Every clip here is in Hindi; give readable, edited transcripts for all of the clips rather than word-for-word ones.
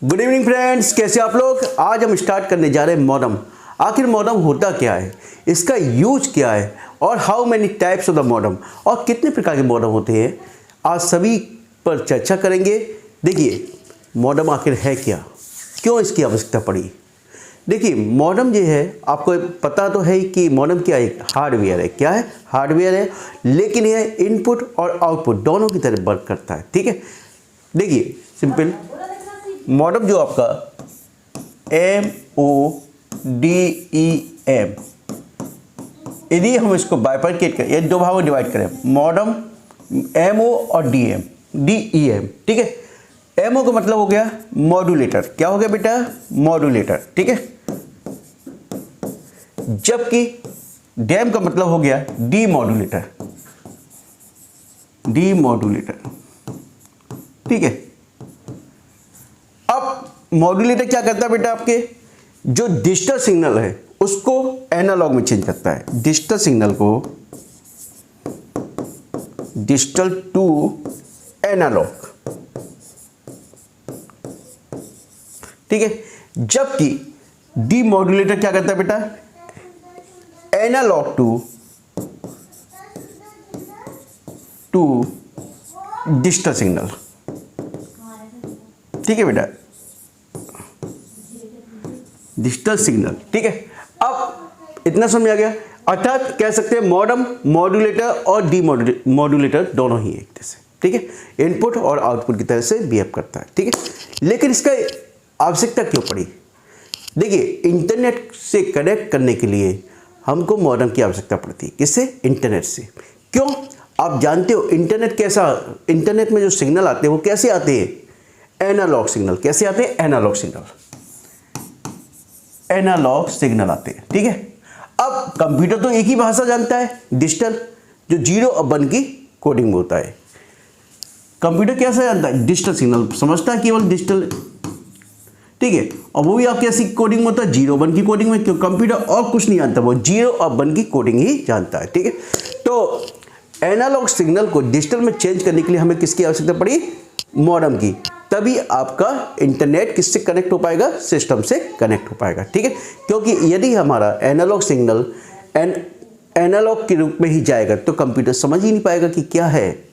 गुड इवनिंग फ्रेंड्स, कैसे आप लोग। आज हम स्टार्ट करने जा रहे हैं मॉडम। आखिर मॉडम होता क्या है, इसका यूज क्या है और how many types of the modem और कितने प्रकार के मॉडम होते हैं, आज सभी पर चर्चा करेंगे। देखिए मॉडम आखिर है क्या, क्यों इसकी आवश्यकता पड़ी। देखिए मॉडम जो है, आपको पता तो है कि मॉडम क्या है, हार्डवेयर है। क्या है, हार्डवेयर है, लेकिन यह इनपुट और आउटपुट दोनों की तरह वर्क करता है। ठीक है, देखिए सिंपल मॉडम जो आपका MODEM, यदि हम इसको बाइफरकेट करें, ये दो भागों में डिवाइड करें, मॉडम MO और DEM। ठीक है, MO का मतलब हो गया मॉड्यूलेटर। क्या हो गया बेटा, मॉड्यूलेटर। ठीक है, जबकि DEM का मतलब हो गया डीमॉड्यूलेटर। ठीक है, अब मॉड्यूलेटर क्या करता है बेटा, आपके जो डिजिटल सिग्नल है उसको एनालॉग में चेंज करता है। डिजिटल सिग्नल को डिजिटल टू एनालॉग। ठीक है, जबकि डीमॉड्यूलेटर क्या करता है बेटा, एनालॉग टू डिजिटल सिग्नल। ठीक है बेटा, डिजिटल सिग्नल। ठीक है, अब इतना समझ आ गया। अर्थात कह सकते हैं मॉडम, मॉड्यूलेटर और डीमॉड्यूलेटर दोनों ही एक जैसे। ठीक है, इनपुट और आउटपुट की तरह से बिहेव करता है। ठीक है, लेकिन इसका आवश्यकता क्यों पड़ी। देखिए इंटरनेट से कनेक्ट करने के लिए हमको मॉडम की आवश्यकता पड़ती है। किससे, इंटरनेट से। क्यों, आप जानते हो इंटरनेट कैसा, इंटरनेट में जो सिग्नल आते हैं वो कैसे आते हैं, एनालॉग सिग्नल। कैसे आते हैं, एनालॉग सिग्नल आते हैं। ठीक है, अब कंप्यूटर तो एक ही भाषा जानता है, डिजिटल, जो 0 और 1 की कोडिंग में होता है। कंप्यूटर कैसा जानता है, डिजिटल सिग्नल समझता है, केवल डिजिटल। ठीक है, और वो भी आप कैसी कोडिंग में होता है, 0 1 की कोडिंग में। क्यों, कंप्यूटर और कुछ नहीं जानता, वो 0 और 1 की कोडिंग ही जानता है। ठीक है, तो एनालॉग सिग्नल को डिजिटल में चेंज करने के लिए हमें किसकी आवश्यकता पड़ी, मॉडम की। तभी आपका इंटरनेट किससे कनेक्ट हो पाएगा, सिस्टम से कनेक्ट हो पाएगा। ठीक है, क्योंकि यदि हमारा एनालॉग सिग्नल एनालॉग के रूप में ही जाएगा तो कंप्यूटर समझ ही नहीं पाएगा कि क्या है।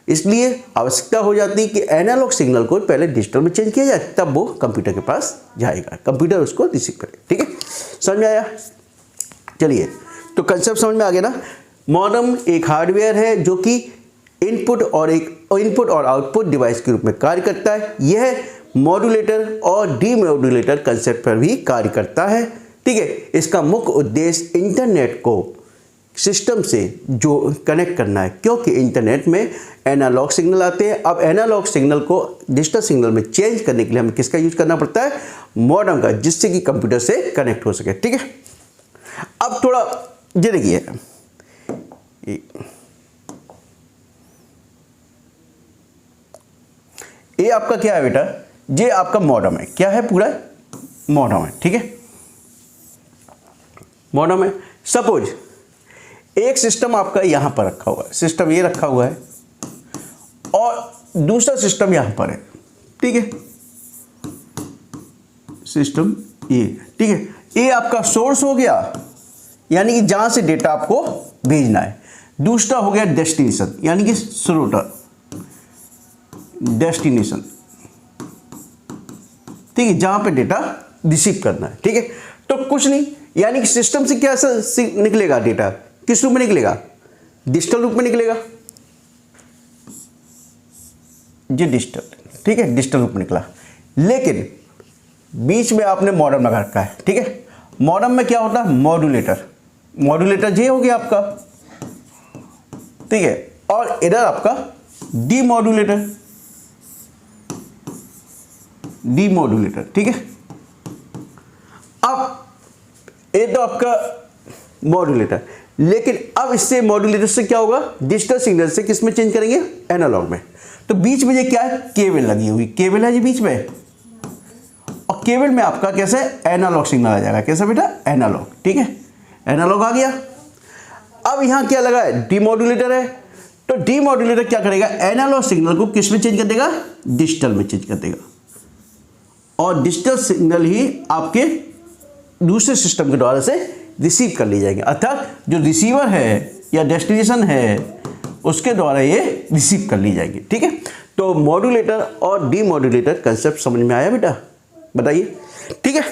इसलिए आवश्यकता हो जाती है कि एनालॉग सिग्नल को पहले डिजिटल में चेंज किया जाए, तब वो कंप्यूटर के पास जाएगा, कंप्यूटर उसको रिसीव करे। ठीक है, समझ में आया। चलिए, तो कंसेप्ट समझ में आ गया ना। मॉडम एक हार्डवेयर है जो कि इनपुट और आउटपुट डिवाइस के रूप में कार्य करता है। यह मॉड्यूलेटर और डीमॉड्यूलेटर कंसेप्ट पर भी कार्य करता है। ठीक है, इसका मुख्य उद्देश्य इंटरनेट को सिस्टम से जो कनेक्ट करना है, क्योंकि इंटरनेट में एनालॉग सिग्नल आते हैं। अब एनालॉग सिग्नल को डिजिटल सिग्नल में चेंज करने के लिए हमें किसका यूज करना पड़ता है, मॉडम का, जिससे कि कंप्यूटर से कनेक्ट हो सके। ठीक है, अब थोड़ा ये देखिए, ये आपका क्या है बेटा, ये आपका मॉडम है। क्या है, पूरा मॉडम है। ठीक है, मॉडम है। सपोज एक सिस्टम आपका यहां पर रखा हुआ है, सिस्टम ये रखा हुआ है और दूसरा सिस्टम यहां पर है। ठीक है, सिस्टम ये। ठीक है, ये आपका सोर्स हो गया, यानी कि जहां से डेटा आपको भेजना है। दूसरा हो गया डेस्टिनेशन, यानी कि स्रोत, डेस्टिनेशन। ठीक है, जहां पे डेटा रिसीव करना है। ठीक है, तो कुछ नहीं, यानी कि सिस्टम से क्या निकलेगा, डेटा किस रूप में निकलेगा, डिजिटल रूप में निकलेगा। ये डिजिटल, ठीक है, डिजिटल रूप में निकला। लेकिन बीच में आपने मॉडम लगा रखा है। ठीक है, मॉडम में क्या होता है, मॉड्यूलेटर ये हो गया आपका। ठीक है, और इधर आपका डीमॉड्यूलेटर। ठीक है, अब ये तो आपका मॉड्यूलेटर, लेकिन अब इससे मॉड्यूलेटर से क्या होगा, डिजिटल सिग्नल से किस में चेंज करेंगे, एनालॉग में। तो बीच में ये क्या है, केबल लगी हुई, केबल है जी बीच में, और केबल में आपका कैसे एनालॉग सिग्नल आ जाएगा। कैसा बेटा, एनालॉग। ठीक है, एनालॉग आ गया। अब यहां क्या लगा है, डीमॉड्यूलेटर है। तो डीमॉड्यूलेटर क्या करेगा, एनालॉग सिग्नल को किस में चेंज कर देगा, डिजिटल में चेंज कर देगा। और डिजिटल सिग्नल ही आपके दूसरे सिस्टम के द्वारा से रिसीव कर लिए जाएंगे, अर्थात जो रिसीवर है या डेस्टिनेशन है उसके द्वारा ये रिसीव कर ली जाएगी। ठीक है, तो मॉड्यूलेटर और डीमॉड्यूलेटर कंसेप्ट समझ में आया बेटा, बताइए। ठीक है,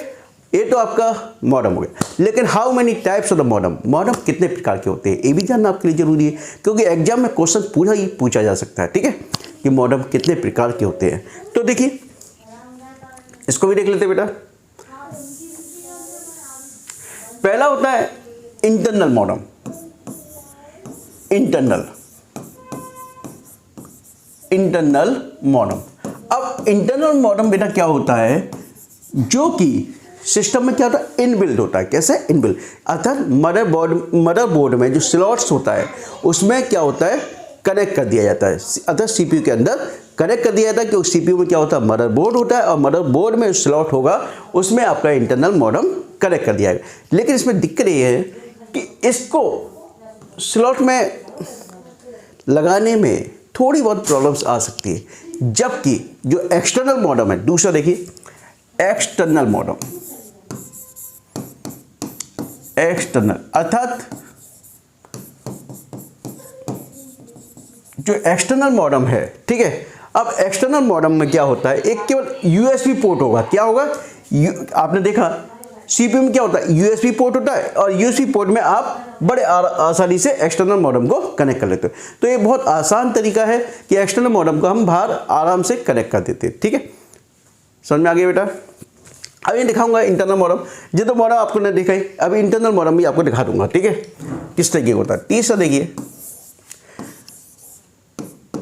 ये तो आपका मॉडम हो गया। लेकिन how many types of the modem, modem कितने प्रकार के होते हैं ये भी जानना आपके लिए जरूरी है, क्योंकि एग्जाम में क्वेश्चन पूरा ही पूछा जा सकता है। ठीक है, कि मॉडम कितने प्रकार के होते हैं। तो देखिए इसको भी देख लेते हैं बेटा। पहला होता है इंटरनल मॉडम। Internal modem. अब इंटरनल मॉडम बेटा क्या होता है, जो कि सिस्टम में क्या होता है, इनबिल्ट होता है। कैसे इनबिल्ट, अर्थात मदरबोर्ड में जो स्लॉट्स होता है उसमें क्या होता है, कनेक्ट कर दिया जाता है, अर्थात सीपीयू के अंदर कनेक्ट कर दिया जाता है। क्योंकि सीपीयू में क्या होता है, मदरबोर्ड होता है, और मदरबोर्ड में स्लॉट होगा उसमें आपका इंटरनल मॉडम कनेक्ट कर दिया जाएगा। लेकिन इसमें दिक्कत ये है कि इसको स्लॉट में लगाने में थोड़ी बहुत प्रॉब्लम्स आ सकती है, जबकि जो एक्सटर्नल मॉडम है, दूसरा देखिए एक्सटर्नल मॉडम, एक्सटर्नल अर्थात जो एक्सटर्नल मॉडम है। ठीक है, अब एक्सटर्नल मॉडम में क्या होता है, एक केवल यूएसबी पोर्ट होगा। क्या होगा, आपने देखा सीपीयू में क्या होता है, यूएसबी पोर्ट होता है, और यूएसबी पोर्ट में आप बड़े आसानी से एक्सटर्नल मॉडम को कनेक्ट कर लेते हो। तो ये बहुत आसान तरीका है कि एक्सटर्नल मॉडम को हम बाहर आराम से कनेक्ट कर देते हैं। ठीक है, समझ में आ गया बेटा। अब ये दिखाऊंगा इंटरनल मॉडम, जो तो मॉडम आपको नहीं दिखाई, अभी इंटरनल मॉडम भी आपको दिखा दूंगा। ठीक है, किस तरीके का होता है। तीसरा देखिए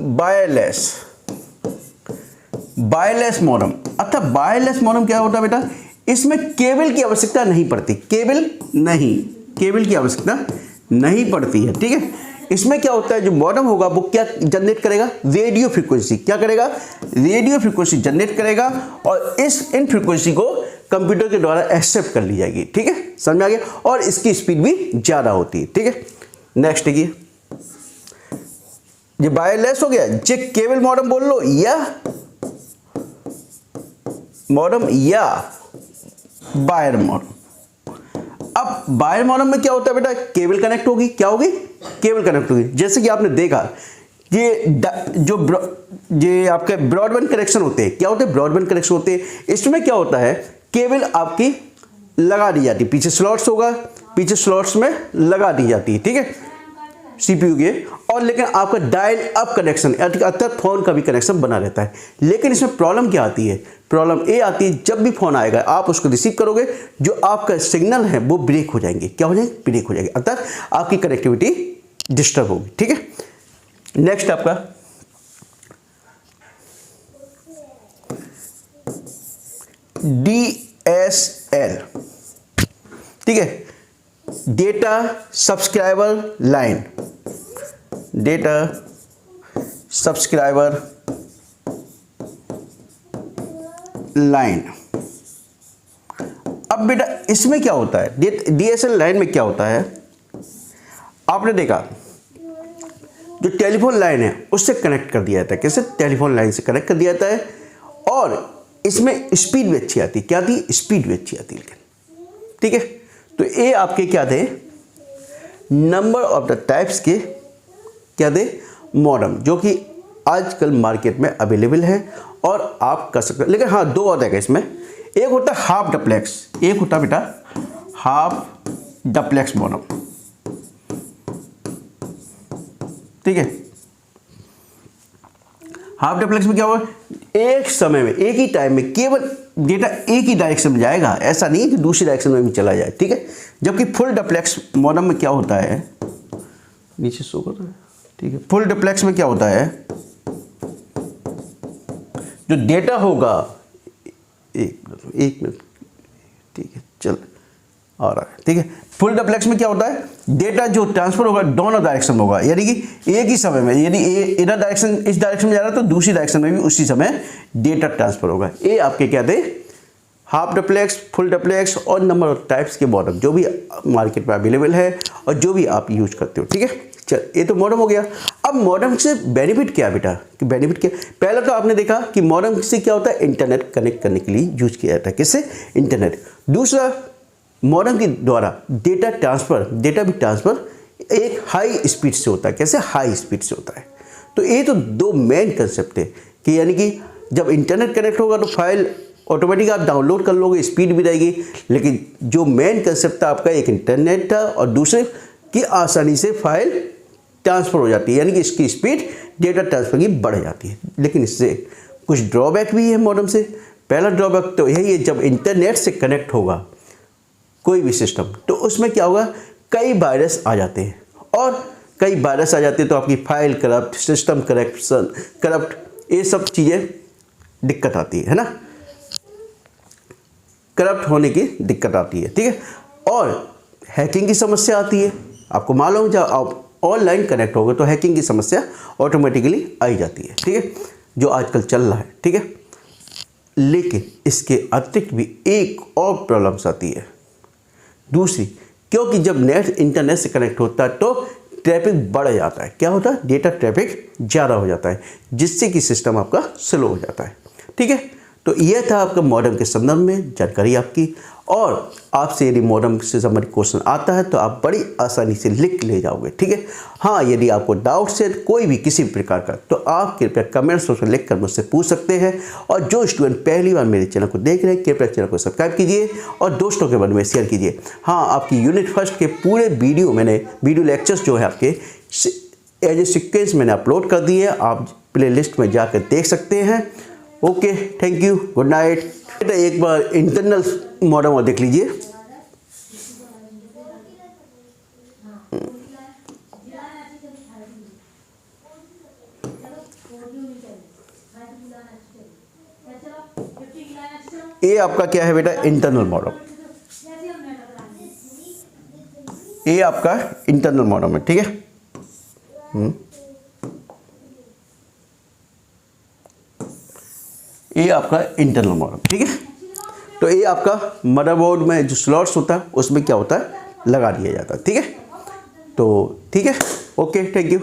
वायरलेस मॉडम। अच्छा, वायरलेस मॉडम क्या होता है बेटा, इसमें केबल की आवश्यकता नहीं पड़ती, केबल की आवश्यकता नहीं पड़ती है। ठीक है, इसमें क्या होता है, जो मॉडम होगा वो क्या जनरेट करेगा, रेडियो फ्रीक्वेंसी। क्या करेगा, रेडियो फ्रीक्वेंसी जनरेट करेगा, और इन फ्रीक्वेंसी को कंप्यूटर के द्वारा एक्सेप्ट कर ली जाएगी। ठीक है, समझ में आ गया, और इसकी स्पीड भी ज़्यादा होती है। ठीक है, नेक्स्ट देखिए, ये वायरलेस हो गया, जे केबल मॉडम बोल लो, या मॉडम या वायर मॉडम। अब वायर मॉडम में क्या होता है बेटा, केबल कनेक्ट होगी, क्या होगी, केबल कनेक्ट होगी। जैसे कि आपने देखा ये आपके ब्रॉडबैंड कनेक्शन होते हैं, क्या होते हैं, ब्रॉडबैंड कनेक्शन होते हैं। इसमें क्या होता है, केबल आपकी लगा दी जाती है, पीछे स्लॉट्स होगा, पीछे स्लॉट्स में लगा दी जाती है। ठीक है, सीपीयू के, और लेकिन आपका डायल अप कनेक्शन अर्थात फोन का भी कनेक्शन बना रहता है। लेकिन इसमें प्रॉब्लम क्या आती है, प्रॉब्लम ये आती है जब भी फोन आएगा आप उसको रिसीव करोगे, जो आपका सिग्नल है वो ब्रेक हो जाएंगे। क्या हो जाएंगे, ब्रेक हो जाएंगे, अर्थात आपकी कनेक्टिविटी डिस्टर्ब होगी। ठीक है, नेक्स्ट आपका DSL। ठीक है, data subscriber line, data subscriber line. अब बेटा इसमें क्या होता है, DSL लाइन में क्या होता है, आपने देखा जो टेलीफोन लाइन है उससे कनेक्ट कर दिया जाता है। कैसे, टेलीफोन लाइन से कनेक्ट कर दिया जाता है, और इसमें स्पीड भी अच्छी आती है। क्या आती है, स्पीड भी अच्छी आती है। लेकिन ठीक है, तो ये आपके क्या थे, नंबर ऑफ द टाइप्स के क्या थे, मॉडम, जो कि आजकल मार्केट में अवेलेबल है और आप कर सकते हैं। लेकिन हाँ, दो और है इसमें, एक होता है हाफ डुप्लेक्स, एक होता है बेटा हाफ डुप्लेक्स मॉडम। ठीक है, हाफ डुप्लेक्स में क्या होगा, एक समय में एक ही टाइम में केवल डेटा एक ही डायरेक्शन में जाएगा, ऐसा नहीं कि दूसरी डायरेक्शन में भी चला जाए। ठीक है, जबकि फुल डुप्लेक्स मॉडम में क्या होता है, नीचे शो कर रहा है। ठीक है, फुल डुप्लेक्स में क्या होता है, जो डेटा होगा, एक मिनट, ठीक है, चल आ रहा है। ठीक है, फुल डुप्लेक्स में क्या होता है, डेटा जो ट्रांसफर होगा दोनों डायरेक्शन में होगा, यानी कि एक ही समय में, यदि इधर डायरेक्शन इस डायरेक्शन में जा रहा है तो दूसरी डायरेक्शन में भी उसी समय डेटा ट्रांसफर होगा। ये आपके क्या थे, हाफ डुप्लेक्स, फुल डुप्लेक्स और नंबर ऑफ टाइप्स के मॉडम जो भी मार्केट में अवेलेबल है और जो भी आप यूज करते हो। ठीक है, चल ये तो मॉडेम हो गया। अब मॉडेम से बेनिफिट क्या है बेटा, कि बेनिफिट क्या, पहला तो आपने देखा कि मॉडेम से क्या होता है, इंटरनेट कनेक्ट करने के लिए यूज किया जाता है, किससे, इंटरनेट। दूसरा, मॉडेम के द्वारा डेटा भी ट्रांसफ़र एक हाई स्पीड से होता है, कैसे, हाई स्पीड से होता है। तो ये तो दो मेन कंसेप्ट है कि यानी कि जब इंटरनेट कनेक्ट होगा तो फाइल ऑटोमेटिक आप डाउनलोड कर लोगे, स्पीड भी रहेगी, लेकिन जो मेन कंसेप्ट था आपका, एक इंटरनेट था और दूसरे की आसानी से फाइल ट्रांसफ़र हो जाती है, यानी कि इसकी स्पीड डेटा ट्रांसफ़र की बढ़ जाती है। लेकिन इससे कुछ ड्रॉबैक भी है मॉडेम से। पहला ड्रॉबैक तो यही है, जब इंटरनेट से कनेक्ट होगा कोई भी सिस्टम तो उसमें क्या होगा, कई वायरस आ जाते हैं, और कई वायरस आ जाते हैं तो आपकी फाइल करप्ट, सिस्टम करप्ट, ये सब चीज़ें दिक्कत आती है ना, करप्ट होने की दिक्कत आती है, ठीक है। और हैकिंग की समस्या आती है, आपको मालूम है, जब आप ऑनलाइन कनेक्ट होगे तो हैकिंग की समस्या ऑटोमेटिकली आई जाती है, ठीक है, जो आजकल चल रहा है, ठीक है। लेकिन इसके अतिरिक्त भी एक और प्रॉब्लम्स आती है, दूसरी, क्योंकि जब नेट इंटरनेट से कनेक्ट होता है तो ट्रैफिक बढ़ जाता है, क्या होता है, डेटा ट्रैफिक ज़्यादा हो जाता है, जिससे कि सिस्टम आपका स्लो हो जाता है, ठीक है। तो यह था आपका मॉडेम के संदर्भ में जानकारी आपकी, और आपसे यदि मॉडेम से संबंधित क्वेश्चन आता है तो आप बड़ी आसानी से लिख ले जाओगे, ठीक है। हाँ, यदि आपको डाउट्स है कोई भी किसी भी प्रकार का, तो आप कृपया कमेंट्स में लिख कर मुझसे पूछ सकते हैं। और जो स्टूडेंट पहली बार मेरे चैनल को देख रहे हैं, कृपया चैनल को सब्सक्राइब कीजिए और दोस्तों के बारे में शेयर कीजिए। हाँ, आपकी यूनिट फर्स्ट के पूरे वीडियो लेक्चर्स जो है आपके एज ए सीक्वेंस मैंने अपलोड कर दिए, आप प्ले लिस्ट में जाकर देख सकते हैं। Okay, thank you, good night. बेटा एक बार इंटरनल मॉडेम और देख लीजिए। ये आपका क्या है बेटा, इंटरनल मॉडेम, ये आपका इंटरनल मॉडेम है, ठीक है। ये आपका इंटरनल मॉडेम, ठीक है। तो ये आपका मदरबोर्ड में जो स्लॉट्स होता है उसमें क्या होता है, लगा दिया जाता है, ठीक है। तो ठीक है, ओके, थैंक यू।